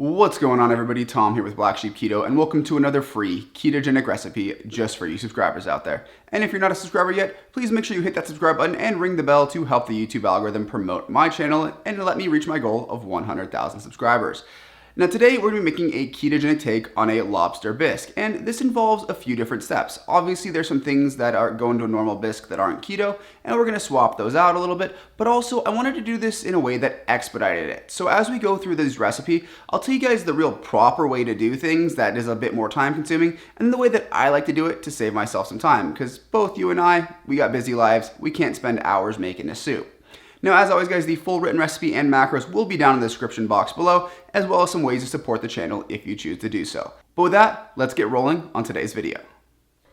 What's going on, everybody? Tom here with Black Sheep Keto, and welcome to another free ketogenic recipe just for you subscribers out there. And if you're not a subscriber yet, please make sure you hit that subscribe button and ring the bell to help the YouTube algorithm promote my channel and let me reach my goal of 100,000 subscribers. Now today we're going to be making a ketogenic take on a lobster bisque, and this involves a few different steps. Obviously there's some things that are going to a normal bisque that aren't keto, and we're going to swap those out a little bit, but also I wanted to do this in a way that expedited it. So as we go through this recipe, I'll tell you guys the real proper way to do things that is a bit more time consuming, and the way that I like to do it to save myself some time, because both you and I, we got busy lives, we can't spend hours making a soup. Now, as always, guys, the full written recipe and macros will be down in the description box below, as well as some ways to support the channel if you choose to do so. But with that, let's get rolling on today's video.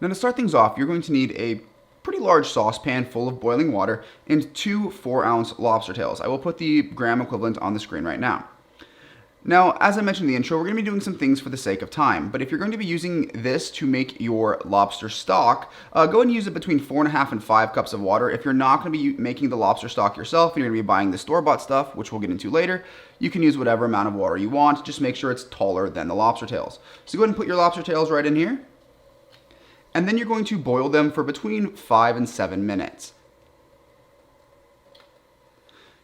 Now, to start things off, you're going to need a pretty large saucepan full of boiling water and 2 4-ounce lobster tails. I will put the gram equivalent on the screen right now. Now, as I mentioned in the intro, we're going to be doing some things for the sake of time, but if you're going to be using this to make your lobster stock, go and use it between 4.5 and 5 cups of water. If you're not going to be making the lobster stock yourself and you're going to be buying the store-bought stuff, which we'll get into later, you can use whatever amount of water you want. Just make sure it's taller than the lobster tails. So go ahead and put your lobster tails right in here, and then you're going to boil them for between 5 and 7 minutes.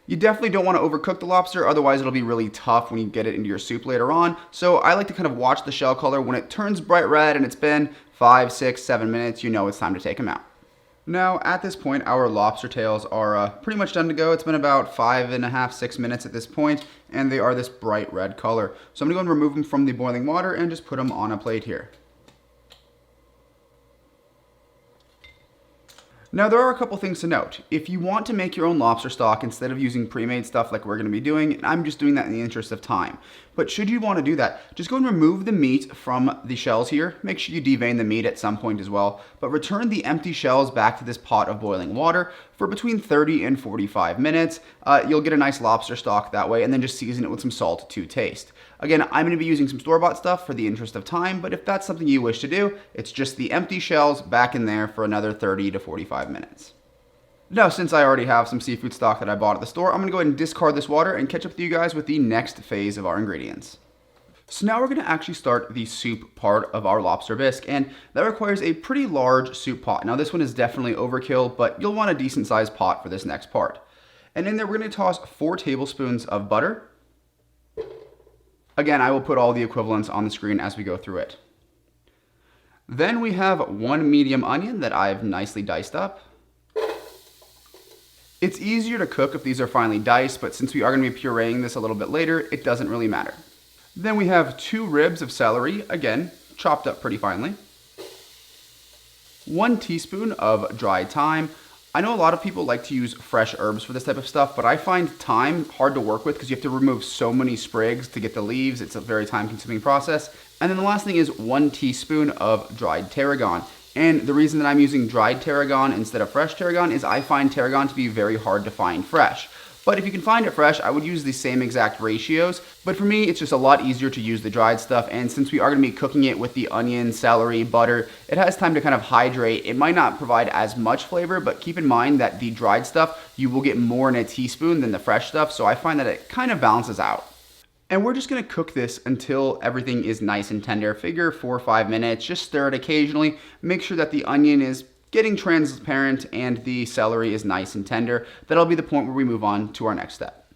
You definitely don't want to overcook the lobster, otherwise it'll be really tough when you get it into your soup later on. So I like to kind of watch the shell color. When it turns bright red and it's been 5, 6, 7 minutes, you know it's time to take them out. Now at this point, our lobster tails are pretty much done to go. It's been about 5.5, 6 minutes at this point, and they are this bright red color. So I'm going to go and remove them from the boiling water and just put them on a plate here. Now there are a couple things to note. If you want to make your own lobster stock instead of using pre-made stuff like we're going to be doing, I'm just doing that in the interest of time. But should you want to do that, just go and remove the meat from the shells here. Make sure you devein the meat at some point as well, but return the empty shells back to this pot of boiling water for between 30 and 45 minutes. You'll get a nice lobster stock that way, and then just season it with some salt to taste. Again, I'm going to be using some store-bought stuff for the interest of time, but if that's something you wish to do, it's just the empty shells back in there for another 30 to 45 minutes. Now, since I already have some seafood stock that I bought at the store, I'm going to go ahead and discard this water and catch up with you guys with the next phase of our ingredients. So now we're going to actually start the soup part of our lobster bisque, and that requires a pretty large soup pot. Now this one is definitely overkill, but you'll want a decent sized pot for this next part. And in there we're going to toss 4 tablespoons of butter. Again, I will put all the equivalents on the screen as we go through it. Then we have 1 medium onion that I've nicely diced up. It's easier to cook if these are finely diced, but since we are going to be pureeing this a little bit later, it doesn't really matter. Then we have 2 ribs of celery, again, chopped up pretty finely. 1 teaspoon of dried thyme. I know a lot of people like to use fresh herbs for this type of stuff, but I find thyme hard to work with because you have to remove so many sprigs to get the leaves. It's a very time-consuming process. And then the last thing is 1 teaspoon of dried tarragon. And the reason that I'm using dried tarragon instead of fresh tarragon is I find tarragon to be very hard to find fresh. But if you can find it fresh, I would use the same exact ratios. But for me, it's just a lot easier to use the dried stuff. And since we are going to be cooking it with the onion, celery, butter, it has time to kind of hydrate. It might not provide as much flavor, but keep in mind that the dried stuff, you will get more in a teaspoon than the fresh stuff. So I find that it kind of balances out. And we're just going to cook this until everything is nice and tender. Figure 4 or 5 minutes. Just stir it occasionally. Make sure that the onion is getting transparent and the celery is nice and tender. That'll be the point where we move on to our next step.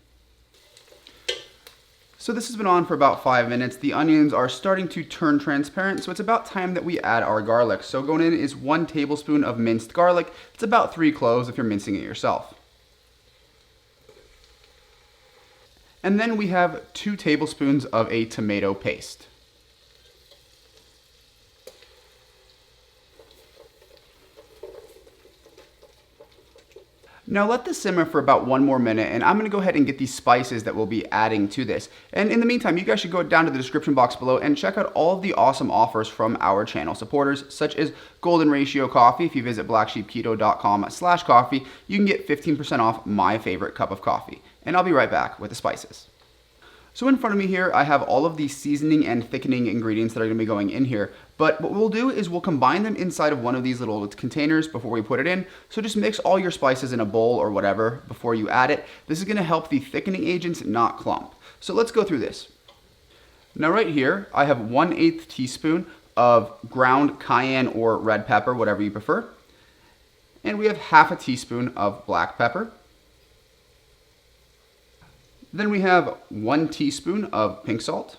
So this has been on for about 5 minutes. The onions are starting to turn transparent, so it's about time that we add our garlic. So going in is 1 tablespoon of minced garlic. It's about 3 cloves if you're mincing it yourself. And then we have 2 tablespoons of a tomato paste. Now let this simmer for about 1 more minute, and I'm going to go ahead and get these spices that we'll be adding to this. And in the meantime, you guys should go down to the description box below and check out all of the awesome offers from our channel supporters, such as Golden Ratio Coffee. If you visit blacksheepketo.com/coffee, you can get 15% off my favorite cup of coffee. And I'll be right back with the spices. So in front of me here, I have all of the seasoning and thickening ingredients that are going to be going in here. But what we'll do is we'll combine them inside of one of these little containers before we put it in. So just mix all your spices in a bowl or whatever before you add it. This is going to help the thickening agents not clump. So let's go through this. Now right here, I have 1/8 teaspoon of ground cayenne or red pepper, whatever you prefer. And we have 1/2 teaspoon of black pepper. Then we have 1 teaspoon of pink salt.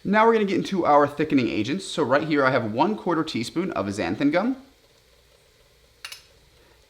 Now we're going to get into our thickening agents. So right here I have 1/4 teaspoon of xanthan gum.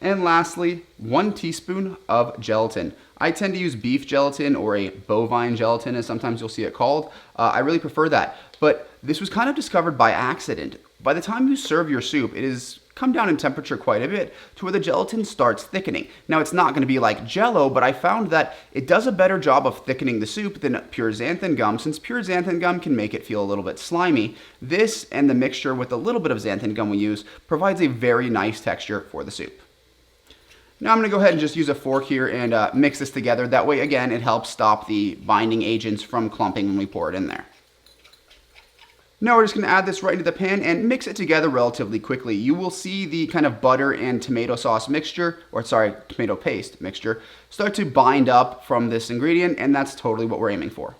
And lastly, 1 teaspoon of gelatin. I tend to use beef gelatin or a bovine gelatin, as sometimes you'll see it called. I really prefer that. But this was kind of discovered by accident. By the time you serve your soup, it has come down in temperature quite a bit to where the gelatin starts thickening. Now it's not going to be like Jell-O, but I found that it does a better job of thickening the soup than pure xanthan gum. Since pure xanthan gum can make it feel a little bit slimy, this and the mixture with a little bit of xanthan gum we use provides a very nice texture for the soup. Now I'm going to go ahead and just use a fork here and mix this together. That way, again, it helps stop the binding agents from clumping when we pour it in there. Now we're just going to add this right into the pan and mix it together relatively quickly. You will see the kind of butter and tomato sauce mixture, or sorry, tomato paste mixture, start to bind up from this ingredient, and that's totally what we're aiming for.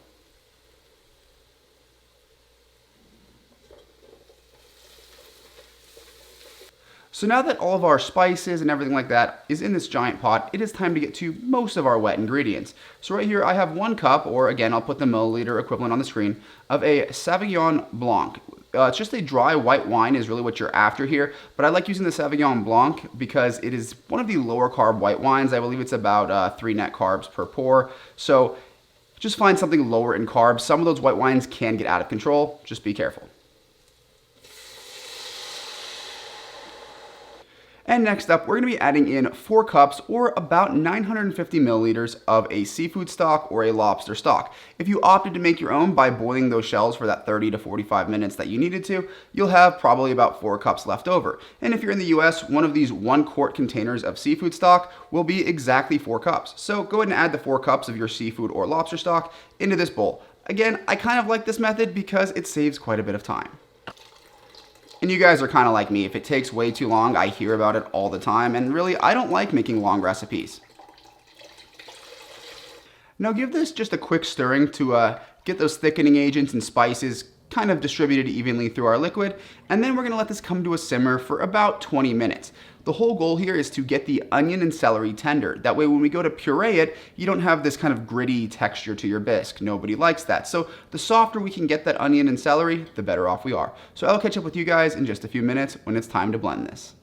So now that all of our spices and everything like that is in this giant pot, it is time to get to most of our wet ingredients. So right here I have 1 cup, or again, I'll put the milliliter equivalent on the screen, of a Sauvignon Blanc. It's just a dry white wine is really what you're after here, but I like using the Sauvignon Blanc because it is one of the lower carb white wines. I believe it's about 3 net carbs per pour. So just find something lower in carbs. Some of those white wines can get out of control. Just be careful. And next up, we're going to be adding in 4 cups or about 950 milliliters of a seafood stock or a lobster stock. If you opted to make your own by boiling those shells for that 30 to 45 minutes that you needed to, you'll have probably about 4 cups left over. And if you're in the US, one of these 1-quart containers of seafood stock will be exactly 4 cups. So go ahead and add the 4 cups of your seafood or lobster stock into this bowl. Again, I kind of like this method because it saves quite a bit of time. And you guys are kind of like me. If it takes way too long, I hear about it all the time, and really, I don't like making long recipes. Now give this just a quick stirring to get those thickening agents and spices kind of distributed evenly through our liquid, and then we're going to let this come to a simmer for about 20 minutes. The whole goal here is to get the onion and celery tender. That way when we go to puree it, you don't have this kind of gritty texture to your bisque. Nobody likes that. So the softer we can get that onion and celery, the better off we are. So I'll catch up with you guys in just a few minutes when it's time to blend this.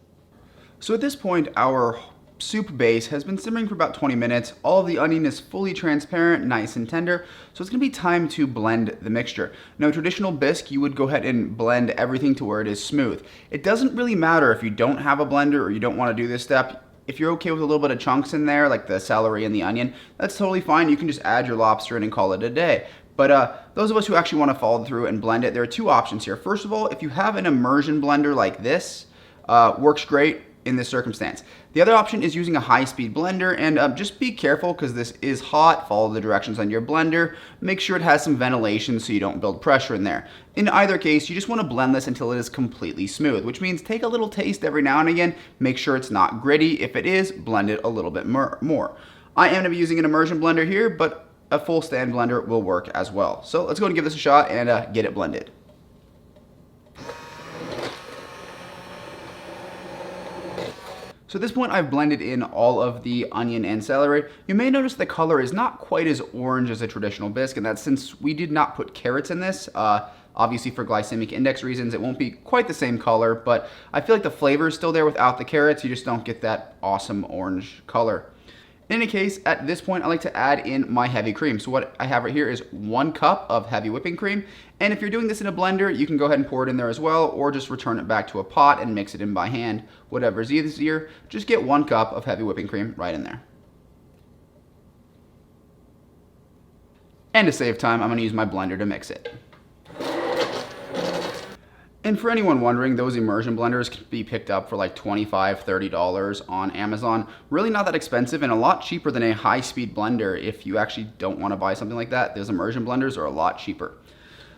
So at this point, our soup base has been simmering for about 20 minutes. All of the onion is fully transparent, nice and tender. So it's gonna be time to blend the mixture. Now, traditional bisque, you would go ahead and blend everything to where it is smooth. It doesn't really matter if you don't have a blender or you don't wanna do this step. If you're okay with a little bit of chunks in there, like the celery and the onion, that's totally fine. You can just add your lobster in and call it a day. But those of us who actually wanna follow through and blend it, there are 2 options here. First of all, if you have an immersion blender like this, works great in this circumstance. The other option is using a high-speed blender, and just be careful because this is hot. Follow the directions on your blender. Make sure it has some ventilation so you don't build pressure in there. In either case, you just want to blend this until it is completely smooth, which means take a little taste every now and again. Make sure it's not gritty. If it is, blend it a little bit more. I am going to be using an immersion blender here, but a full stand blender will work as well. So let's go and give this a shot and get it blended. So at this point, I've blended in all of the onion and celery. You may notice the color is not quite as orange as a traditional bisque, and that's since we did not put carrots in this. Obviously for glycemic index reasons, it won't be quite the same color, but I feel like the flavor is still there without the carrots. You just don't get that awesome orange color. In any case, at this point, I like to add in my heavy cream. So what I have right here is 1 cup of heavy whipping cream. And if you're doing this in a blender, you can go ahead and pour it in there as well, or just return it back to a pot and mix it in by hand. Whatever's easier, just get 1 cup of heavy whipping cream right in there. And to save time, I'm gonna use my blender to mix it. And for anyone wondering, those immersion blenders can be picked up for like $25, $30 on Amazon. Really not that expensive and a lot cheaper than a high-speed blender. If you actually don't want to buy something like that, those immersion blenders are a lot cheaper.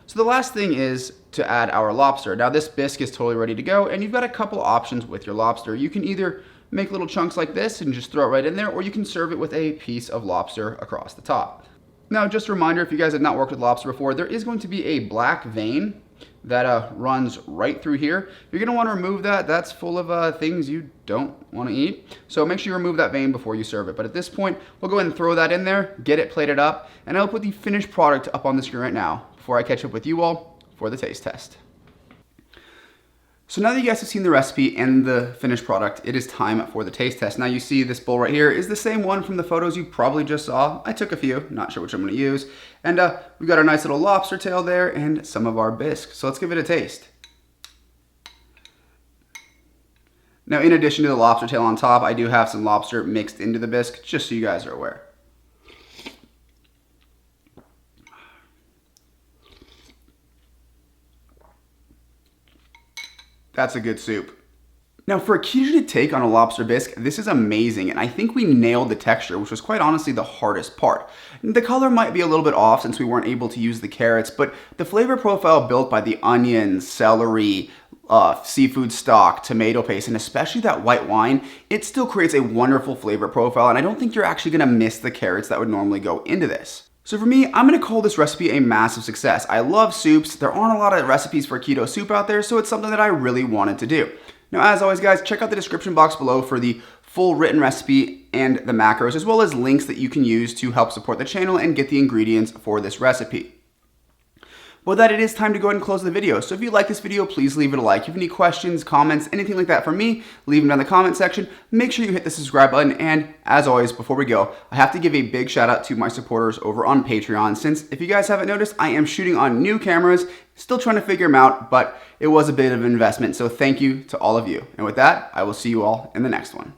So the last thing is to add our lobster. Now this bisque is totally ready to go, and you've got a couple options with your lobster. You can either make little chunks like this and just throw it right in there, or you can serve it with a piece of lobster across the top. Now, just a reminder, if you guys have not worked with lobster before, there is going to be a black vein that runs right through here. You're gonna wanna remove that. That's full of things you don't wanna eat. So make sure you remove that vein before you serve it. But at this point, we'll go ahead and throw that in there, get it plated up, and I'll put the finished product up on the screen right now before I catch up with you all for the taste test. So now that you guys have seen the recipe and the finished product, it is time for the taste test. Now you see this bowl right here is the same one from the photos you probably just saw. I took a few, not sure which I'm gonna use. And we've got our nice little lobster tail there and some of our bisque. So let's give it a taste. Now in addition to the lobster tail on top, I do have some lobster mixed into the bisque, just so you guys are aware. That's a good soup. Now for a ketogenic take on a lobster bisque, this is amazing, and I think we nailed the texture, which was quite honestly the hardest part. The color might be a little bit off since we weren't able to use the carrots, but the flavor profile built by the onions, celery, seafood stock, tomato paste, and especially that white wine, it still creates a wonderful flavor profile, and I don't think you're actually gonna miss the carrots that would normally go into this. So for me, I'm gonna call this recipe a massive success. I love soups. There aren't a lot of recipes for keto soup out there, so it's something that I really wanted to do. Now, as always, guys, check out the description box below for the full written recipe and the macros, as well as links that you can use to help support the channel and get the ingredients for this recipe. With that, it is time to go ahead and close the video. So if you like this video, please leave it a like. If you have any questions, comments, anything like that from me, leave them down in the comment section. Make sure you hit the subscribe button. And as always, before we go, I have to give a big shout out to my supporters over on Patreon, since if you guys haven't noticed, I am shooting on new cameras, still trying to figure them out, but it was a bit of an investment. So thank you to all of you. And with that, I will see you all in the next one.